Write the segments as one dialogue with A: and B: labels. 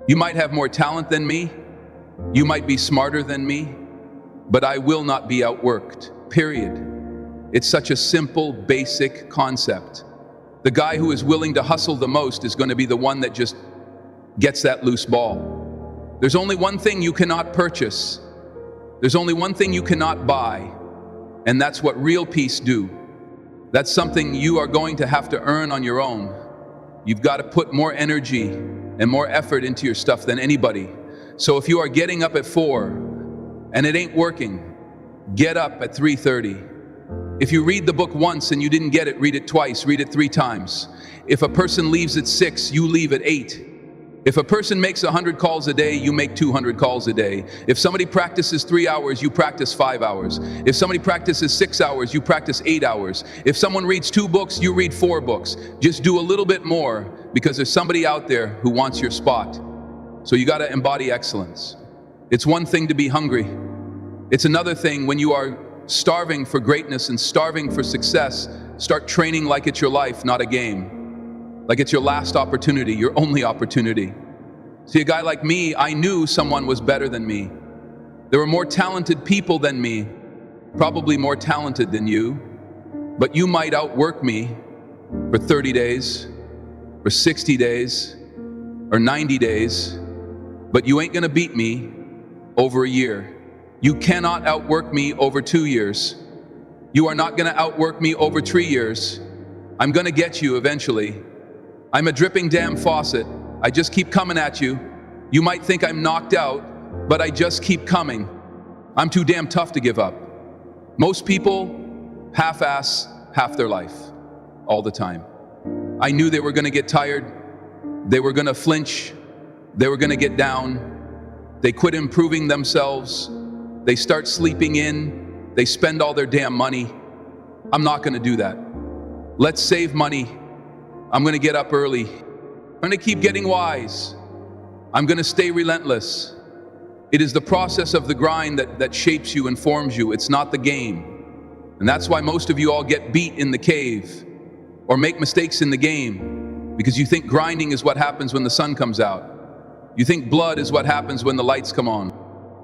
A: You might have more talent than me, you might be smarter than me, but I will not be outworked, period. It's such a simple, basic concept. The guy who is willing to hustle the most is going to be the one that just gets that loose ball. There's only one thing you cannot purchase. There's only one thing you cannot buy, and that's what real peace do. That's something you are going to have to earn on your own. You've got to put more energy and more effort into your stuff than anybody. So if you are getting up at 4 and it ain't working, get up at 3:30. If you read the book once and you didn't get it, read it twice, read it 3 times. If a person leaves at 6, you leave at 8. If a person makes 100 calls a day, you make 200 calls a day. If somebody practices 3 hours, you practice 5 hours. If somebody practices 6 hours, you practice 8 hours. If someone reads 2 books, you read 4 books. Just do a little bit more because there's somebody out there who wants your spot. So you got to embody excellence. It's one thing to be hungry. It's another thing when you are starving for greatness and starving for success. Start training like it's your life, not a game. Like it's your last opportunity, your only opportunity. See, a guy like me, I knew someone was better than me. There were more talented people than me, probably more talented than you, but you might outwork me for 30 days, or 60 days, or 90 days, but you ain't gonna beat me over a year. You cannot outwork me over 2 years. You are not gonna outwork me over 3 years. I'm gonna get you eventually. I'm a dripping damn faucet. I just keep coming at you. You might think I'm knocked out, but I just keep coming. I'm too damn tough to give up. Most people half-ass half their life, all the time. I knew they were gonna get tired, they were gonna flinch, they were gonna get down, they quit improving themselves, they start sleeping in, they spend all their damn money. I'm not gonna do that. Let's save money. I'm gonna get up early. I'm gonna keep getting wise. I'm gonna stay relentless. It is the process of the grind that shapes you and forms you. It's not the game. And that's why most of you all get beat in the cave or make mistakes in the game, because you think grinding is what happens when the sun comes out. You think blood is what happens when the lights come on.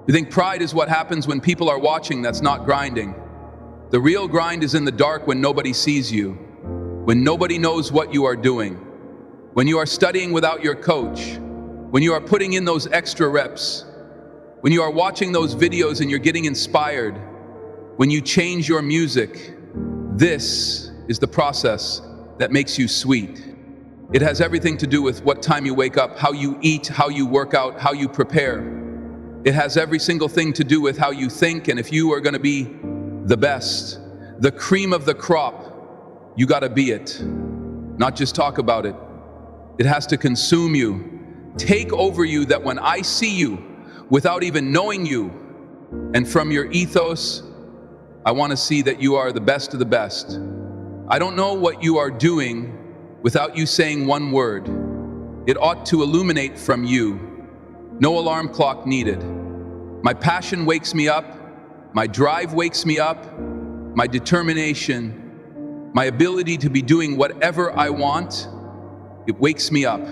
A: You think pride is what happens when people are watching. That's not grinding. The real grind is in the dark when nobody sees you, when nobody knows what you are doing, when you are studying without your coach, when you are putting in those extra reps, when you are watching those videos and you're getting inspired, when you change your music. This is the process that makes you sweet. It has everything to do with what time you wake up, how you eat, how you work out, how you prepare. It has every single thing to do with how you think, and if you are going to be the best, the cream of the crop, you got to be it, not just talk about it. It has to consume you, take over you, that when I see you without even knowing you, and from your ethos, I want to see that you are the best of the best. I don't know what you are doing without you saying one word. It ought to illuminate from you. No alarm clock needed. My passion wakes me up. My drive wakes me up. My determination, my ability to be doing whatever I want, it wakes me up.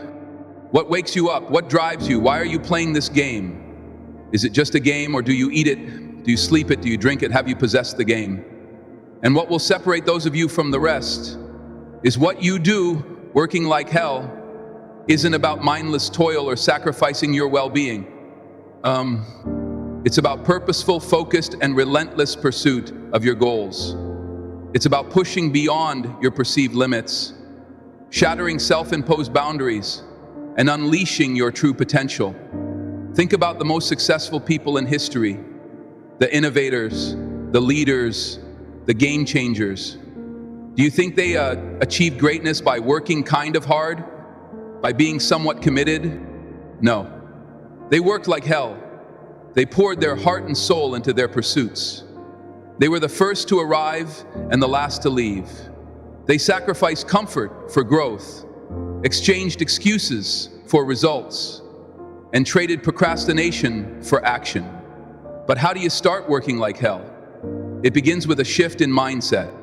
A: What wakes you up? What drives you? Why are you playing this game? Is it just a game, or do you eat it? Do you sleep it? Do you drink it? Have you possessed the game? And what will separate those of you from the rest is what you do working like hell isn't about mindless toil or sacrificing your well-being. It's about purposeful, focused, and relentless pursuit of your goals. It's about pushing beyond your perceived limits, shattering self-imposed boundaries, and unleashing your true potential. Think about the most successful people in history, the innovators, the leaders, the game changers. Do you think they achieved greatness by working kind of hard? By being somewhat committed? No. They worked like hell. They poured their heart and soul into their pursuits. They were the first to arrive and the last to leave. They sacrificed comfort for growth, exchanged excuses for results, and traded procrastination for action. But how do you start working like hell? It begins with a shift in mindset.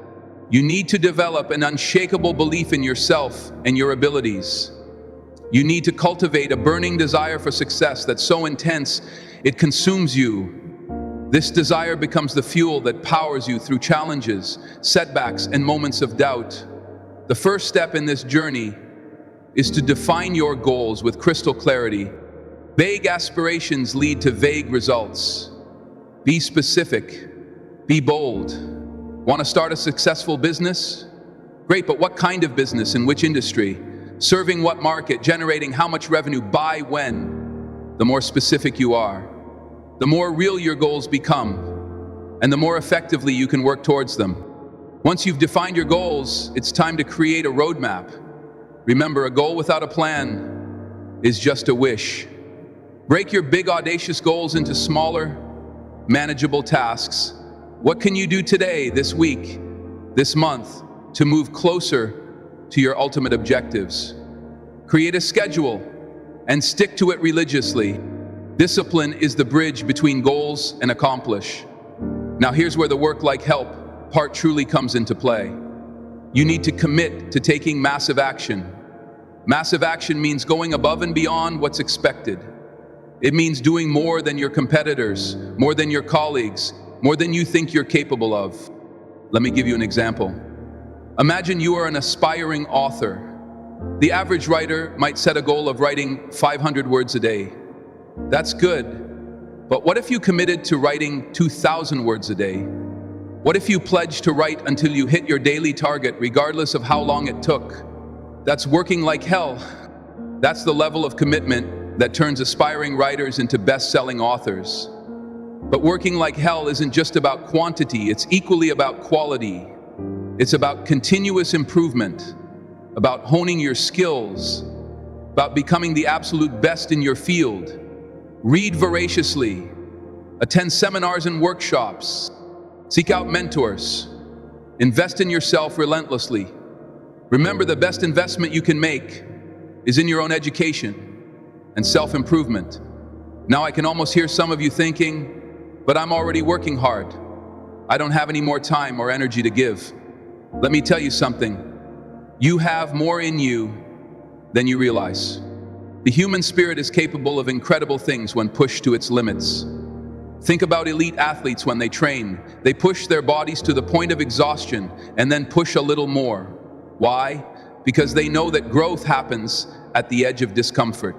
A: You need to develop an unshakable belief in yourself and your abilities. You need to cultivate a burning desire for success that's so intense it consumes you. This desire becomes the fuel that powers you through challenges, setbacks, and moments of doubt. The first step in this journey is to define your goals with crystal clarity. Vague aspirations lead to vague results. Be specific. Be bold. Want to start a successful business? Great, but what kind of business? In which industry? Serving what market? Generating how much revenue? By when? The more specific you are, the more real your goals become, and the more effectively you can work towards them. Once you've defined your goals, it's time to create a roadmap. Remember, a goal without a plan is just a wish. Break your big, audacious goals into smaller, manageable tasks. What can you do today, this week, this month, to move closer to your ultimate objectives? Create a schedule and stick to it religiously. Discipline is the bridge between goals and accomplish. Now here's where the work like help part truly comes into play. You need to commit to taking massive action. Massive action means going above and beyond what's expected. It means doing more than your competitors, more than your colleagues, more than you think you're capable of. Let me give you an example. Imagine you are an aspiring author. The average writer might set a goal of writing 500 words a day. That's good, but what if you committed to writing 2,000 words a day? What if you pledged to write until you hit your daily target, regardless of how long it took? That's working like hell. That's the level of commitment that turns aspiring writers into best-selling authors. But working like hell isn't just about quantity, it's equally about quality. It's about continuous improvement, about honing your skills, about becoming the absolute best in your field. Read voraciously, attend seminars and workshops, seek out mentors, invest in yourself relentlessly. Remember, the best investment you can make is in your own education and self-improvement. Now I can almost hear some of you thinking, but I'm already working hard. I don't have any more time or energy to give. Let me tell you something. You have more in you than you realize. The human spirit is capable of incredible things when pushed to its limits. Think about elite athletes when they train. They push their bodies to the point of exhaustion and then push a little more. Why? Because they know that growth happens at the edge of discomfort.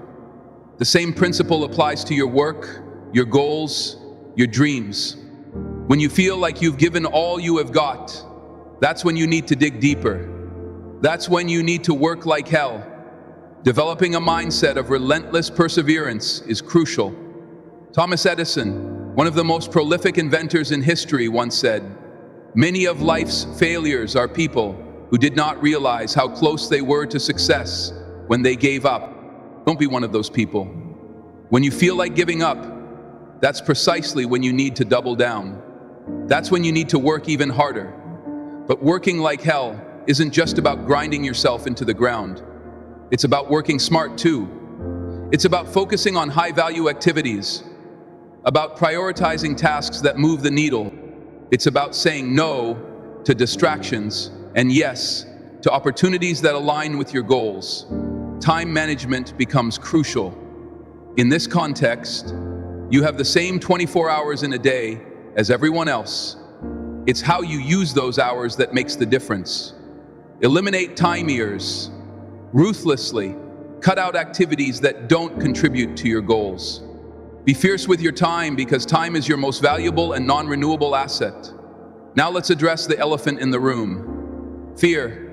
A: The same principle applies to your work, your goals, your dreams. When you feel like you've given all you have got, that's when you need to dig deeper. That's when you need to work like hell. Developing a mindset of relentless perseverance is crucial. Thomas Edison, one of the most prolific inventors in history, once said, "Many of life's failures are people who did not realize how close they were to success when they gave up." Don't be one of those people. When you feel like giving up, that's precisely when you need to double down. That's when you need to work even harder. But working like hell isn't just about grinding yourself into the ground. It's about working smart too. It's about focusing on high-value activities, about prioritizing tasks that move the needle. It's about saying no to distractions and yes to opportunities that align with your goals. Time management becomes crucial. In this context, you have the same 24 hours in a day as everyone else. It's how you use those hours that makes the difference. Eliminate time ears. Ruthlessly cut out activities that don't contribute to your goals. Be fierce with your time because time is your most valuable and non-renewable asset. Now let's address the elephant in the room. Fear.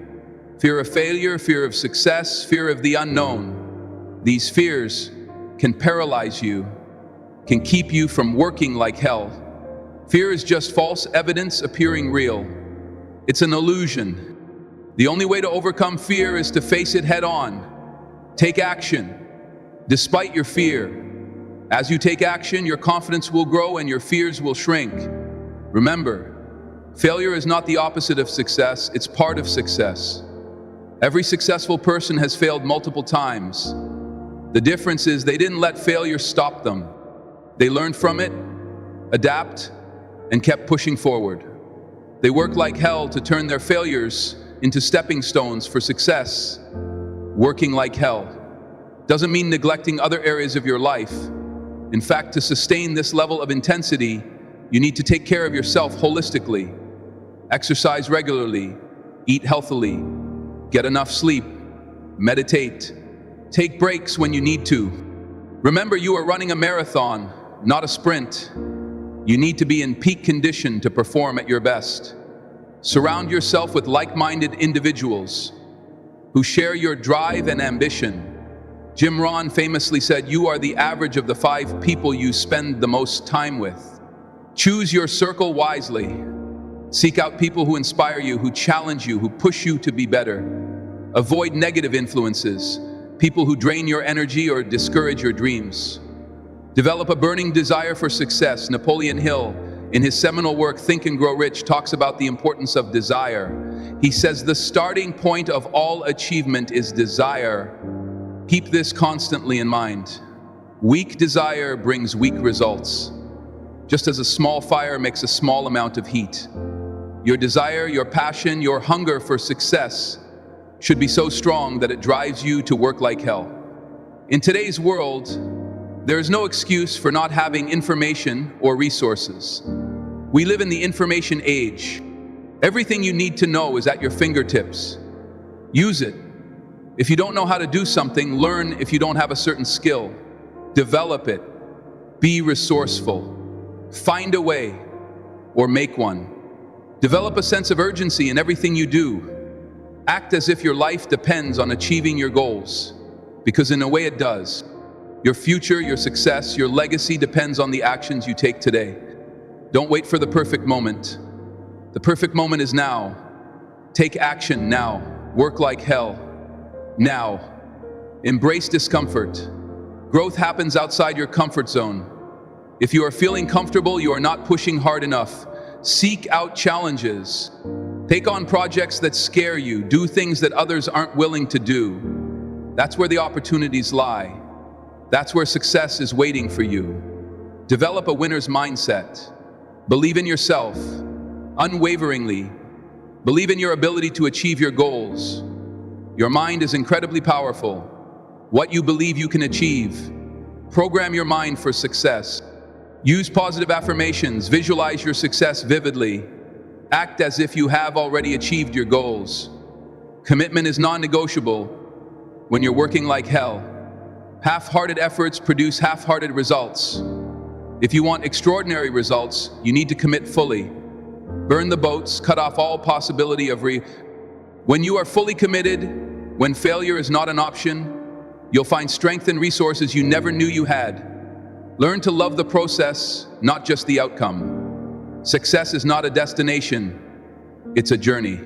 A: Fear of failure, fear of success, fear of the unknown. These fears can paralyze you, can keep you from working like hell. Fear is just false evidence appearing real. It's an illusion. The only way to overcome fear is to face it head on. Take action, despite your fear. As you take action, your confidence will grow and your fears will shrink. Remember, failure is not the opposite of success, it's part of success. Every successful person has failed multiple times. The difference is they didn't let failure stop them. They learned from it, adapt, and kept pushing forward. They worked like hell to turn their failures into stepping stones for success. Working like hell. Doesn't mean neglecting other areas of your life. In fact, to sustain this level of intensity, you need to take care of yourself holistically. Exercise regularly, eat healthily, get enough sleep, meditate, take breaks when you need to. Remember, you are running a marathon, not a sprint. You need to be in peak condition to perform at your best. Surround yourself with like-minded individuals who share your drive and ambition. Jim Rohn famously said, "You are the average of the 5 people you spend the most time with." Choose your circle wisely. Seek out people who inspire you, who challenge you, who push you to be better. Avoid negative influences, people who drain your energy or discourage your dreams. Develop a burning desire for success. Napoleon Hill, in his seminal work, Think and Grow Rich, talks about the importance of desire. He says, "The starting point of all achievement is desire." Keep this constantly in mind. Weak desire brings weak results. Just as a small fire makes a small amount of heat. Your desire, your passion, your hunger for success should be so strong that it drives you to work like hell. In today's world, there is no excuse for not having information or resources. We live in the information age. Everything you need to know is at your fingertips. Use it. If you don't know how to do something, learn. If you don't have a certain skill, develop it. Be resourceful. Find a way or make one. Develop a sense of urgency in everything you do. Act as if your life depends on achieving your goals, because in a way it does. Your future, your success, your legacy depends on the actions you take today. Don't wait for the perfect moment. The perfect moment is now. Take action now. Work like hell now. Embrace discomfort. Growth happens outside your comfort zone. If you are feeling comfortable, you are not pushing hard enough. Seek out challenges. Take on projects that scare you. Do things that others aren't willing to do. That's where the opportunities lie. That's where success is waiting for you. Develop a winner's mindset. Believe in yourself, unwaveringly. Believe in your ability to achieve your goals. Your mind is incredibly powerful. What you believe you can achieve. Program your mind for success. Use positive affirmations. Visualize your success vividly. Act as if you have already achieved your goals. Commitment is non-negotiable when you're working like hell. Half-hearted efforts produce half-hearted results. If you want extraordinary results, you need to commit fully. Burn the boats, cut off all possibility of When you are fully committed, when failure is not an option, you'll find strength and resources you never knew you had. Learn to love the process, not just the outcome. Success is not a destination, it's a journey.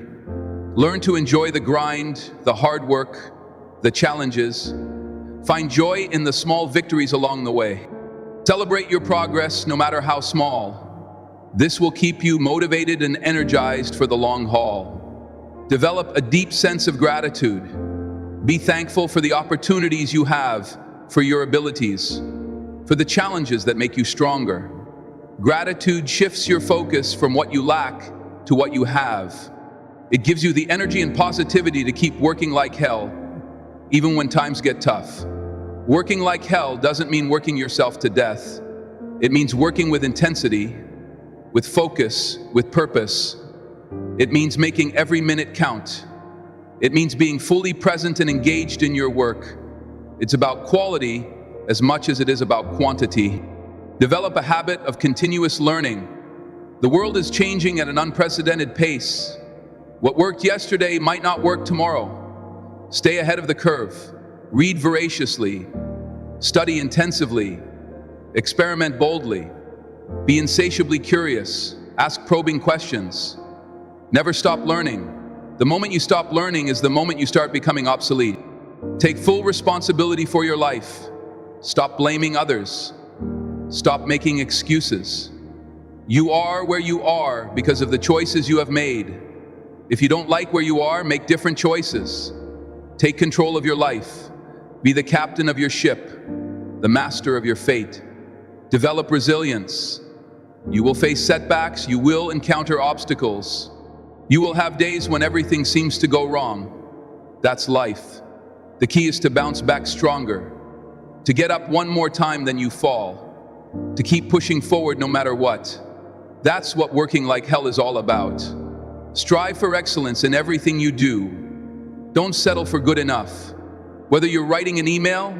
A: Learn to enjoy the grind, the hard work, the challenges. Find joy in the small victories along the way. Celebrate your progress, no matter how small. This will keep you motivated and energized for the long haul. Develop a deep sense of gratitude. Be thankful for the opportunities you have, for your abilities, for the challenges that make you stronger. Gratitude shifts your focus from what you lack to what you have. It gives you the energy and positivity to keep working like hell, even when times get tough. Working like hell doesn't mean working yourself to death. It means working with intensity, with focus, with purpose. It means making every minute count. It means being fully present and engaged in your work. It's about quality as much as it is about quantity. Develop a habit of continuous learning. The world is changing at an unprecedented pace. What worked yesterday might not work tomorrow. Stay ahead of the curve. Read voraciously. Study intensively. Experiment boldly. Be insatiably curious. Ask probing questions. Never stop learning. The moment you stop learning is the moment you start becoming obsolete. Take full responsibility for your life. Stop blaming others. Stop making excuses. You are where you are because of the choices you have made. If you don't like where you are, make different choices. Take control of your life. Be the captain of your ship, the master of your fate. Develop resilience. You will face setbacks. You will encounter obstacles. You will have days when everything seems to go wrong. That's life. The key is to bounce back stronger, to get up one more time than you fall, to keep pushing forward no matter what. That's what working like hell is all about. Strive for excellence in everything you do. Don't settle for good enough. Whether you're writing an email,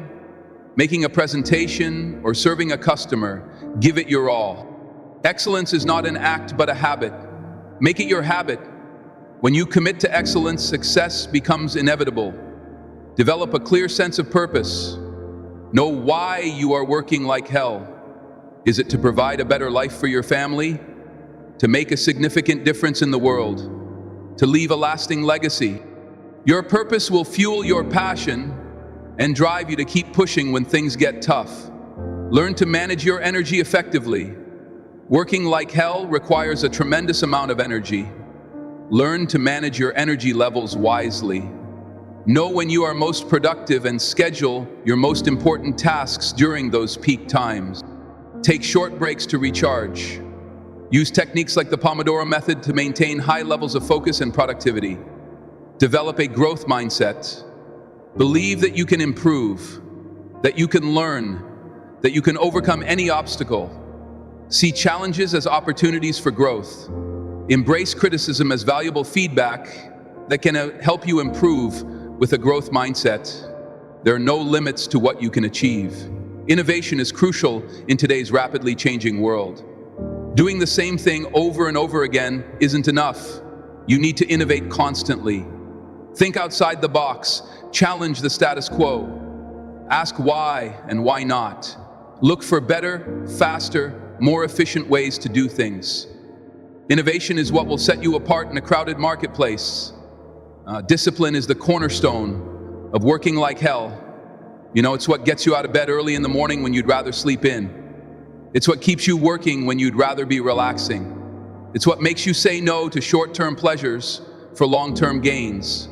A: making a presentation, or serving a customer, give it your all. Excellence is not an act but a habit. Make it your habit. When you commit to excellence, success becomes inevitable. Develop a clear sense of purpose. Know why you are working like hell. Is it to provide a better life for your family? To make a significant difference in the world? To leave a lasting legacy? Your purpose will fuel your passion and drive you to keep pushing when things get tough. Learn to manage your energy effectively. Working like hell requires a tremendous amount of energy. Learn to manage your energy levels wisely. Know when you are most productive and schedule your most important tasks during those peak times. Take short breaks to recharge. Use techniques like the Pomodoro method to maintain high levels of focus and productivity. Develop a growth mindset. Believe that you can improve, that you can learn, that you can overcome any obstacle. See challenges as opportunities for growth. Embrace criticism as valuable feedback that can help you improve. With a growth mindset, there are no limits to what you can achieve. Innovation is crucial in today's rapidly changing world. Doing the same thing over and over again isn't enough. You need to innovate constantly. Think outside the box. Challenge the status quo. Ask why and why not. Look for better, faster, more efficient ways to do things. Innovation is what will set you apart in a crowded marketplace. Discipline is the cornerstone of working like hell. You know, it's what gets you out of bed early in the morning when you'd rather sleep in. It's what keeps you working when you'd rather be relaxing. It's what makes you say no to short-term pleasures for long-term gains.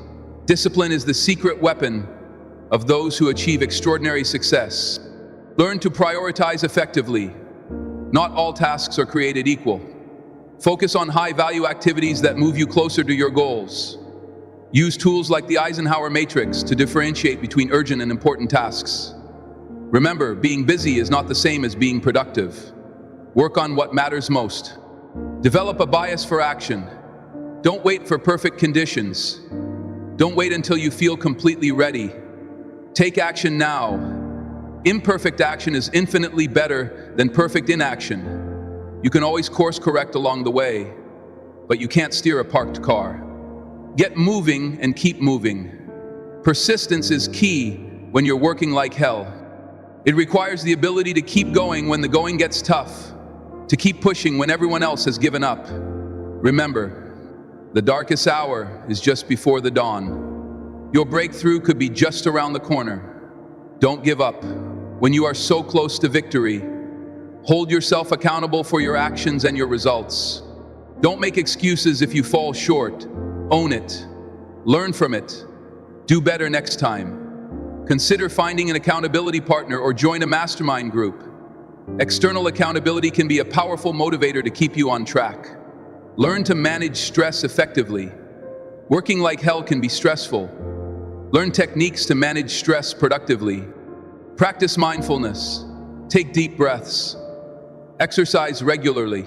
A: Discipline is the secret weapon of those who achieve extraordinary success. Learn to prioritize effectively. Not all tasks are created equal. Focus on high-value activities that move you closer to your goals. Use tools like the Eisenhower matrix to differentiate between urgent and important tasks. Remember, being busy is not the same as being productive. Work on what matters most. Develop a bias for action. Don't wait for perfect conditions. Don't wait until you feel completely ready. Take action now. Imperfect action is infinitely better than perfect inaction. You can always course correct along the way, but you can't steer a parked car. Get moving and keep moving. Persistence is key when you're working like hell. It requires the ability to keep going when the going gets tough, to keep pushing when everyone else has given up. Remember, the darkest hour is just before the dawn. Your breakthrough could be just around the corner. Don't give up. When you are so close to victory, hold yourself accountable for your actions and your results. Don't make excuses if you fall short. Own it. Learn from it. Do better next time. Consider finding an accountability partner or join a mastermind group. External accountability can be a powerful motivator to keep you on track. Learn to manage stress effectively. Working like hell can be stressful. Learn techniques to manage stress productively. Practice mindfulness. Take deep breaths. Exercise regularly.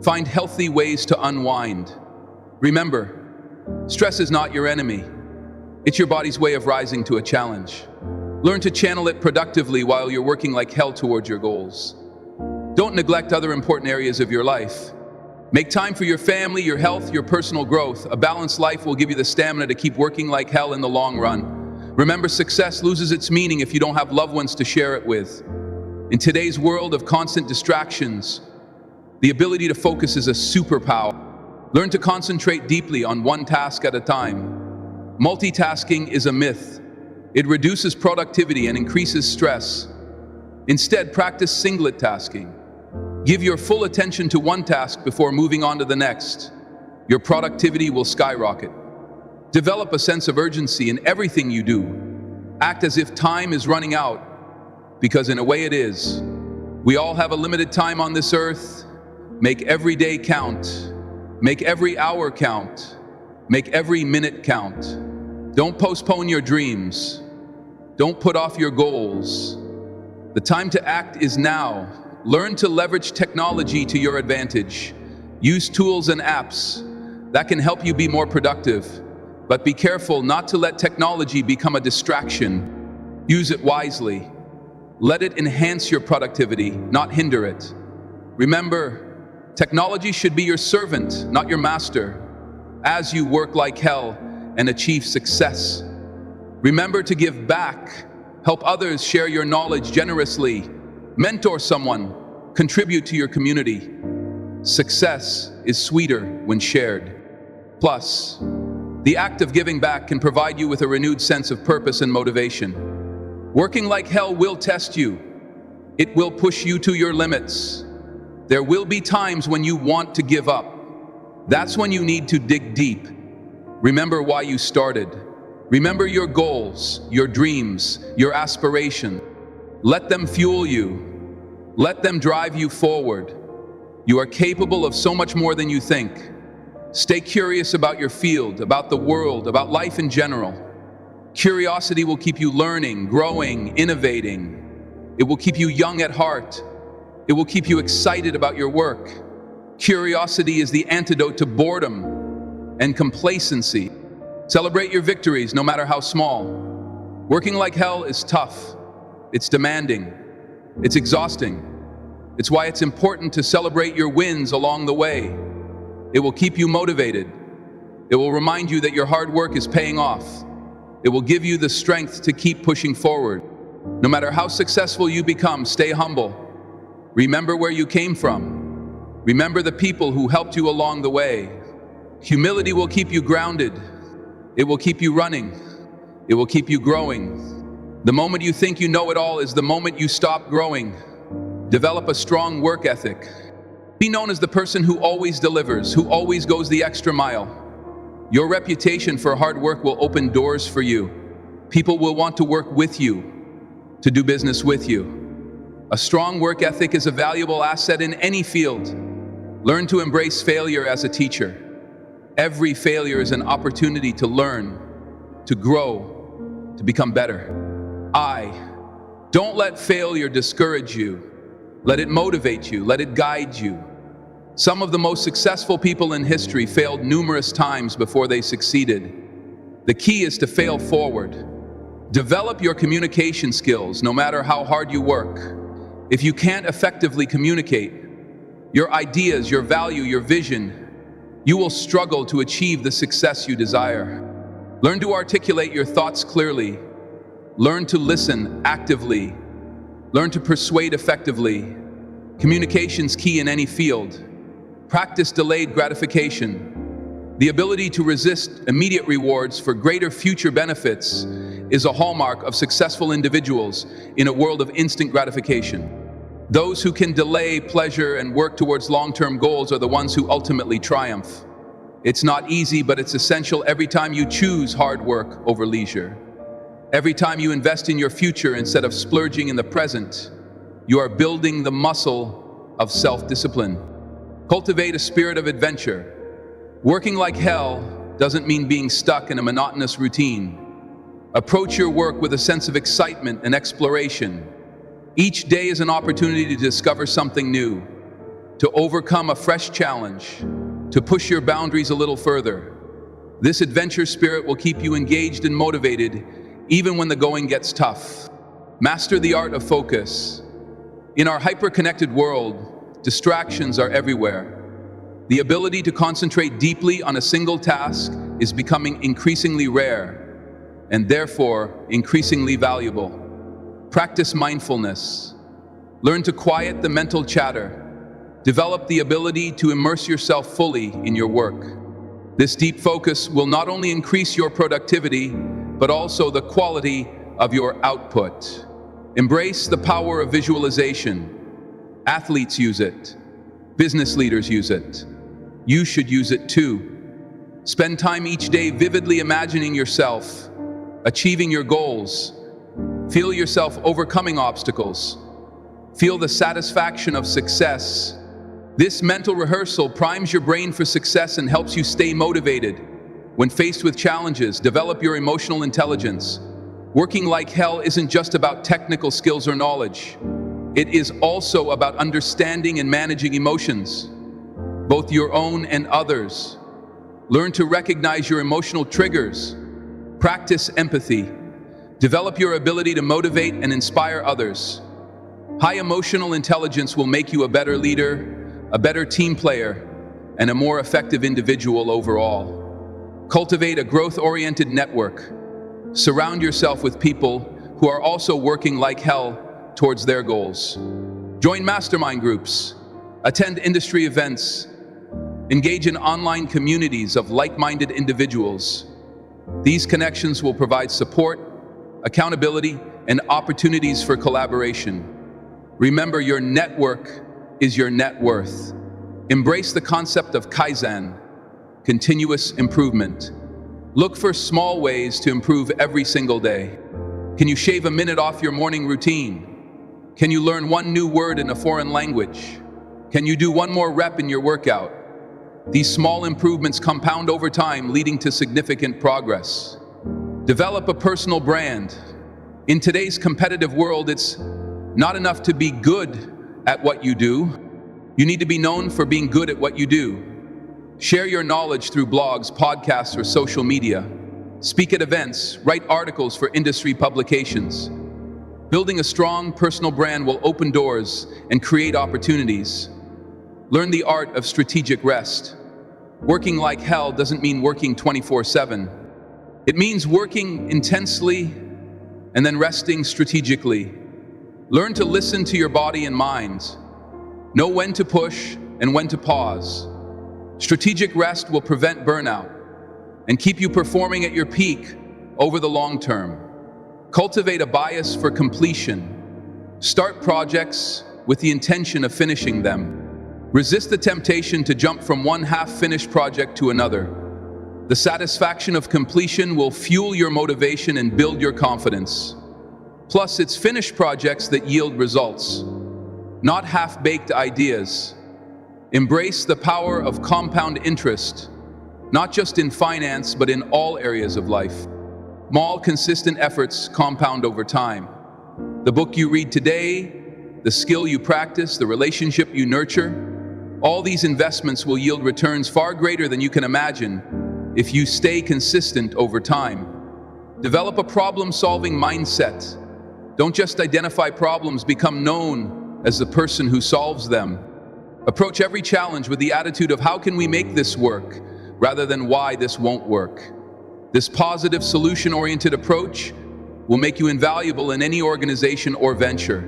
A: Find healthy ways to unwind. Remember, stress is not your enemy. It's your body's way of rising to a challenge. Learn to channel it productively while you're working like hell towards your goals. Don't neglect other important areas of your life. Make time for your family, your health, your personal growth. A balanced life will give you the stamina to keep working like hell in the long run. Remember, success loses its meaning if you don't have loved ones to share it with. In today's world of constant distractions, the ability to focus is a superpower. Learn to concentrate deeply on one task at a time. Multitasking is a myth. It reduces productivity and increases stress. Instead, practice singlet tasking. Give your full attention to one task before moving on to the next. Your productivity will skyrocket. Develop a sense of urgency in everything you do. Act as if time is running out, because in a way it is. We all have a limited time on this earth. Make every day count. Make every hour count. Make every minute count. Don't postpone your dreams. Don't put off your goals. The time to act is now. Learn to leverage technology to your advantage. Use tools and apps that can help you be more productive. But be careful not to let technology become a distraction. Use it wisely. Let it enhance your productivity, not hinder it. Remember, technology should be your servant, not your master, as you work like hell and achieve success. Remember to give back. Help others, share your knowledge generously. Mentor someone, contribute to your community. Success is sweeter when shared. Plus, the act of giving back can provide you with a renewed sense of purpose and motivation. Working like hell will test you. It will push you to your limits. There will be times when you want to give up. That's when you need to dig deep. Remember why you started. Remember your goals, your dreams, your aspirations. Let them fuel you. Let them drive you forward. You are capable of so much more than you think. Stay curious about your field, about the world, about life in general. Curiosity will keep you learning, growing, innovating. It will keep you young at heart. It will keep you excited about your work. Curiosity is the antidote to boredom and complacency. Celebrate your victories, no matter how small. Working like hell is tough. It's demanding. It's exhausting. It's why it's important to celebrate your wins along the way. It will keep you motivated. It will remind you that your hard work is paying off. It will give you the strength to keep pushing forward. No matter how successful you become, stay humble. Remember where you came from. Remember the people who helped you along the way. Humility will keep you grounded. It will keep you running. It will keep you growing. The moment you think you know it all is the moment you stop growing. Develop a strong work ethic. Be known as the person who always delivers, who always goes the extra mile. Your reputation for hard work will open doors for you. People will want to work with you, to do business with you. A strong work ethic is a valuable asset in any field. Learn to embrace failure as a teacher. Every failure is an opportunity to learn, to grow, to become better. Don't let failure discourage you. Let it motivate you. Let it guide you. Some of the most successful people in history failed numerous times before they succeeded. The key is to fail forward. Develop your communication skills, no matter how hard you work. If you can't effectively communicate your ideas, your value, your vision, you will struggle to achieve the success you desire. Learn to articulate your thoughts clearly. Learn to listen actively. Learn to persuade effectively. Communication's key in any field. Practice delayed gratification. The ability to resist immediate rewards for greater future benefits is a hallmark of successful individuals in a world of instant gratification. Those who can delay pleasure and work towards long-term goals are the ones who ultimately triumph. It's not easy, but it's essential every time you choose hard work over leisure. Every time you invest in your future instead of splurging in the present, you are building the muscle of self-discipline. Cultivate a spirit of adventure. Working like hell doesn't mean being stuck in a monotonous routine. Approach your work with a sense of excitement and exploration. Each day is an opportunity to discover something new, to overcome a fresh challenge, to push your boundaries a little further. This adventure spirit will keep you engaged and motivated even when the going gets tough. Master the art of focus. In our hyper-connected world, distractions are everywhere. The ability to concentrate deeply on a single task is becoming increasingly rare, and therefore increasingly valuable. Practice mindfulness. Learn to quiet the mental chatter. Develop the ability to immerse yourself fully in your work. This deep focus will not only increase your productivity, but also the quality of your output. Embrace the power of visualization. Athletes use it. Business leaders use it. You should use it too. Spend time each day vividly imagining yourself achieving your goals. Feel yourself overcoming obstacles. Feel the satisfaction of success. This mental rehearsal primes your brain for success and helps you stay motivated. When faced with challenges, develop your emotional intelligence. Working like hell isn't just about technical skills or knowledge. It is also about understanding and managing emotions, both your own and others. Learn to recognize your emotional triggers. Practice empathy. Develop your ability to motivate and inspire others. High emotional intelligence will make you a better leader, a better team player, and a more effective individual overall. Cultivate a growth-oriented network. Surround yourself with people who are also working like hell towards their goals. Join mastermind groups, attend industry events, engage in online communities of like-minded individuals. These connections will provide support, accountability, and opportunities for collaboration. Remember, your network is your net worth. Embrace the concept of Kaizen, continuous improvement. Look for small ways to improve every single day. Can you shave a minute off your morning routine? Can you learn one new word in a foreign language? Can you do one more rep in your workout? These small improvements compound over time, leading to significant progress. Develop a personal brand. In today's competitive world, it's not enough to be good at what you do. You need to be known for being good at what you do. Share your knowledge through blogs, podcasts, or social media. Speak at events, write articles for industry publications. Building a strong personal brand will open doors and create opportunities. Learn the art of strategic rest. Working like hell doesn't mean working 24/7. It means working intensely and then resting strategically. Learn to listen to your body and mind. Know when to push and when to pause. Strategic rest will prevent burnout and keep you performing at your peak over the long term. Cultivate a bias for completion. Start projects with the intention of finishing them. Resist the temptation to jump from one half-finished project to another. The satisfaction of completion will fuel your motivation and build your confidence. Plus, it's finished projects that yield results, not half-baked ideas. Embrace the power of compound interest, not just in finance, but in all areas of life. Small, consistent efforts compound over time. The book you read today, the skill you practice, the relationship you nurture, all these investments will yield returns far greater than you can imagine if you stay consistent over time. Develop a problem-solving mindset. Don't just identify problems, become known as the person who solves them. Approach every challenge with the attitude of how can we make this work, rather than why this won't work. This positive, solution-oriented approach will make you invaluable in any organization or venture.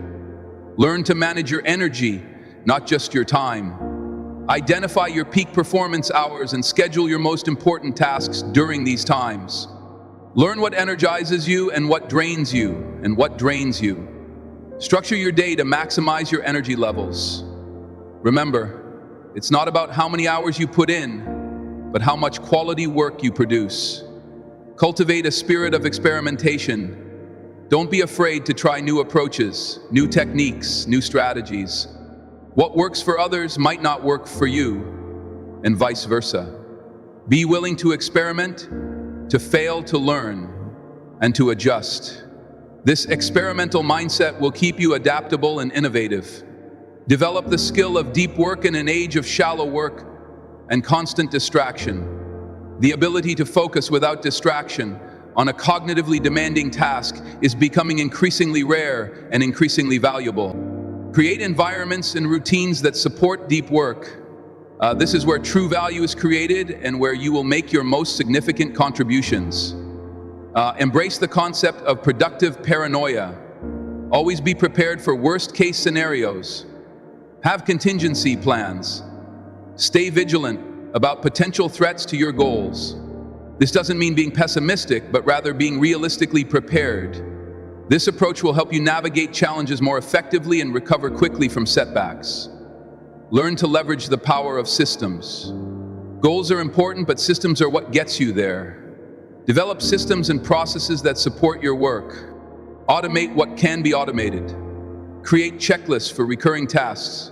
A: Learn to manage your energy, not just your time. Identify your peak performance hours and schedule your most important tasks during these times. Learn what energizes you and what drains you, and what drains you. Structure your day to maximize your energy levels. Remember, it's not about how many hours you put in, but how much quality work you produce. Cultivate a spirit of experimentation. Don't be afraid to try new approaches, new techniques, new strategies. What works for others might not work for you, and vice versa. Be willing to experiment, to fail, to learn, and to adjust. This experimental mindset will keep you adaptable and innovative. Develop the skill of deep work in an age of shallow work and constant distraction. The ability to focus without distraction on a cognitively demanding task is becoming increasingly rare and increasingly valuable. Create environments and routines that support deep work. This is where true value is created and where you will make your most significant contributions. Embrace the concept of productive paranoia. Always be prepared for worst-case scenarios. Have contingency plans. Stay vigilant about potential threats to your goals. This doesn't mean being pessimistic, but rather being realistically prepared. This approach will help you navigate challenges more effectively and recover quickly from setbacks. Learn to leverage the power of systems. Goals are important, but systems are what gets you there. Develop systems and processes that support your work. Automate what can be automated. Create checklists for recurring tasks.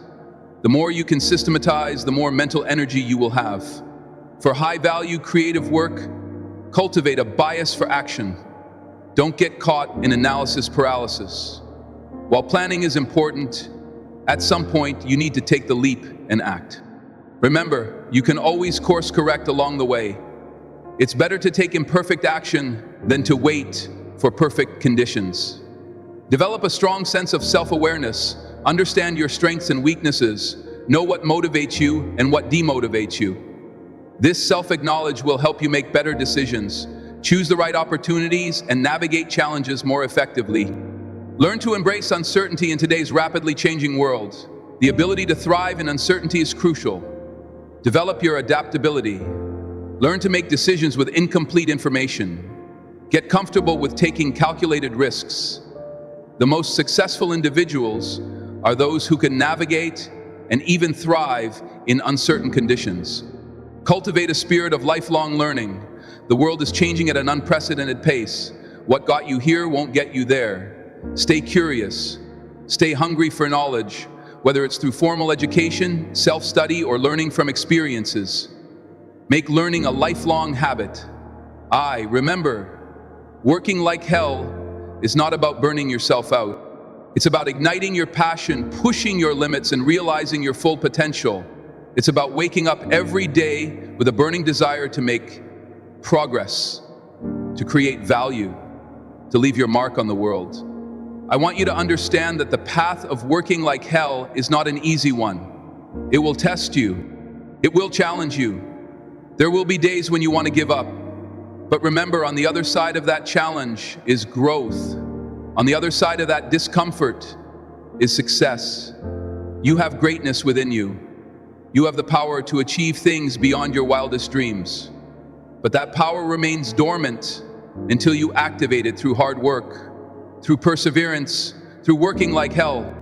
A: The more you can systematize, the more mental energy you will have. For high-value creative work, cultivate a bias for action. Don't get caught in analysis paralysis. While planning is important, at some point you need to take the leap and act. Remember, you can always course correct along the way. It's better to take imperfect action than to wait for perfect conditions. Develop a strong sense of self-awareness, understand your strengths and weaknesses, know what motivates you and what demotivates you. This self-knowledge will help you make better decisions, choose the right opportunities, and navigate challenges more effectively. Learn to embrace uncertainty in today's rapidly changing world. The ability to thrive in uncertainty is crucial. Develop your adaptability. Learn to make decisions with incomplete information. Get comfortable with taking calculated risks. The most successful individuals are those who can navigate and even thrive in uncertain conditions. Cultivate a spirit of lifelong learning. The world is changing at an unprecedented pace. What got you here won't get you there. Stay curious. Stay hungry for knowledge, whether it's through formal education, self-study, or learning from experiences. Make learning a lifelong habit. Remember, working like hell is not about burning yourself out. It's about igniting your passion, pushing your limits, and realizing your full potential. It's about waking up every day with a burning desire to make progress, to create value, to leave your mark on the world. I want you to understand that the path of working like hell is not an easy one. It will test you. It will challenge you. There will be days when you want to give up. But remember, on the other side of that challenge is growth. On the other side of that discomfort is success. You have greatness within you. You have the power to achieve things beyond your wildest dreams. But that power remains dormant until you activate it through hard work, through perseverance, through working like hell.